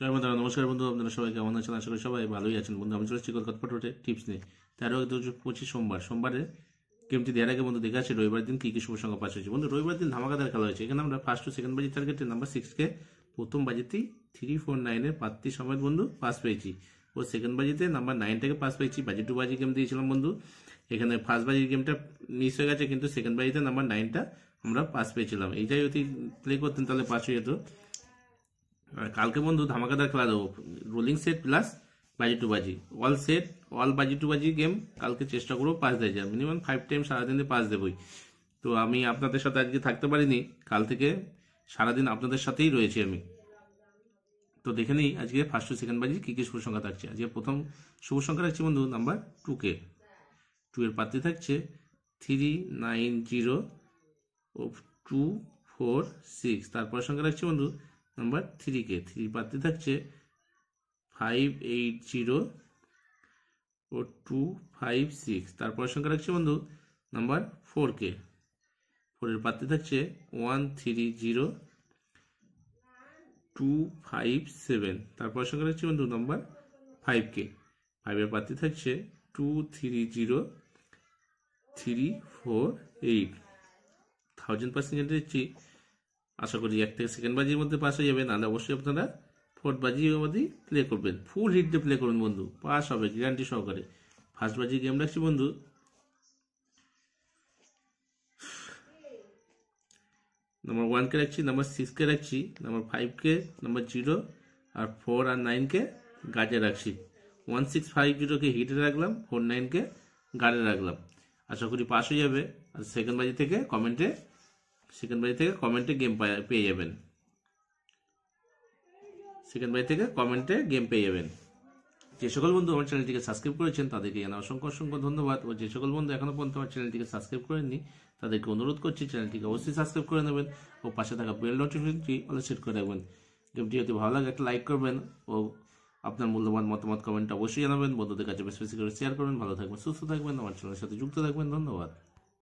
জয় মাতা, নমস্কার বন্ধু। আপনারা সবাই কেমন আছেন? আশা করি সবাই ভালোই আছেন বন্ধু। আমি চলে এসেছি কলকাতা ফটোটে টিপস নিয়ে। 13/2025 সোমবারে গেমটি দেওয়ার আগে বন্ধু দেখা আছে রবিবার দিন কী কী শুভ সংখ্যা পাস হয়েছে। বন্ধু রবিবার দিন ধামাকাদার খেলা হয়েছে। এখানে আমরা ফার্স্ট টু সেকেন্ড বাজি টার্গেটে নাম্বার 6কে প্রথম বাজিতেই 349-এর প্রার্থী সমেত বন্ধু পাস পেয়েছি। ও সেকেন্ড বাজিতে নাম্বার 9টাকে পাস পেয়েছি। বাজি টু বাজি গেম দিয়েছিলাম বন্ধু। এখানে ফার্স্ট বাজির গেমটা মিস হয়ে গেছে, কিন্তু সেকেন্ড বাজিতে নাম্বার 9টা আমরা পাস পেয়েছিলাম। এইটাই যদি প্লে করতেন তাহলে পাস হয়ে যেত। কালকে বন্ধু ধামাকাদার খেলা দেবো, রোলিং সেট প্লাস বাজি টু বাজি, অল বাজি টু বাজি গেম কালকে চেষ্টা করবো পাস দিয়ে যায়। মিনিমাম 5 টাইম সারাদিনে পাস দেবই। তো আমি আপনাদের সাথে আজকে থাকতে পারিনি, কাল থেকে সারাদিন আপনাদের সাথেই রয়েছি আমি। তো দেখে নিই আজকে ফার্স্ট টু সেকেন্ড বাজি কী কী শুভ সংখ্যা থাকছে। আজকে প্রথম শুভ সংখ্যা রাখছি বন্ধু নাম্বার 2কে। 2 এর প্রার্থী থাকছে 390-246। তারপর সংখ্যা রাখছি বন্ধু নাম্বার 3কে। 3 প্রার্থী থাকছে 580-256। তারপর সংখ্যা রাখছি বন্ধু নাম্বার 4কে। 4 এর প্রার্থী থাকছে 130-257। তারপর সংখ্যা রাখছি বন্ধু নাম্বার 5কে। 5 এর প্রার্থী থাকছে 230-348। 1000% দিচ্ছি। আশা করি 1 থেকে সেকেন্ড বাজির মধ্যে পাস হয়ে যাবে, নাহলে অবশ্যই আপনারা ফোর্থ বাজির মধ্যেই প্লে করবেন। ফুল হিট দিয়ে প্লে করুন বন্ধু, পাস হবে গ্যারান্টি সহকারে। ফার্স্ট বাজির গেম রাখছি বন্ধু নাম্বার 1কে রাখছি, নাম্বার 6কে রাখছি, নাম্বার 5কে, নাম্বার 0 আর 4 আর 9কে গার্ডে রাখছি। 1650-কে হিটে রাখলাম, 49-কে গার্ডে রাখলাম। আশা করি পাস হয়ে যাবে। আর সেকেন্ড বাজি থেকে কমেন্টে গেম পেয়ে যাবেন। যে সকল বন্ধু আমার চ্যানেলটিকে সাবস্ক্রাইব করেছেন তাদেরকে জানাই অসংখ্য অসংখ্য ধন্যবাদ। ও যে সকল বন্ধু এখনো পর্যন্ত আমার চ্যানেলটিকে সাবস্ক্রাইব করেননি তাদেরকে অনুরোধ করছি চ্যানেলটিকে অবশ্যই সাবস্ক্রাইব করে নেবেন ও পাশে থাকা বেল নোটিফিকেশনটি অলে সেট করে রাখবেন। গেমটি যদি ভালো লাগে একটা লাইক করবেন ও আপনার মূল্যবান মতামত কমেন্টে অবশ্যই জানাবেন। বন্ধুদের কাছে বেশি বেশি করে শেয়ার করবেন। ভালো থাকবেন, সুস্থ থাকবেন, আমার চ্যানেলের সাথে যুক্ত থাকবেন। ধন্যবাদ।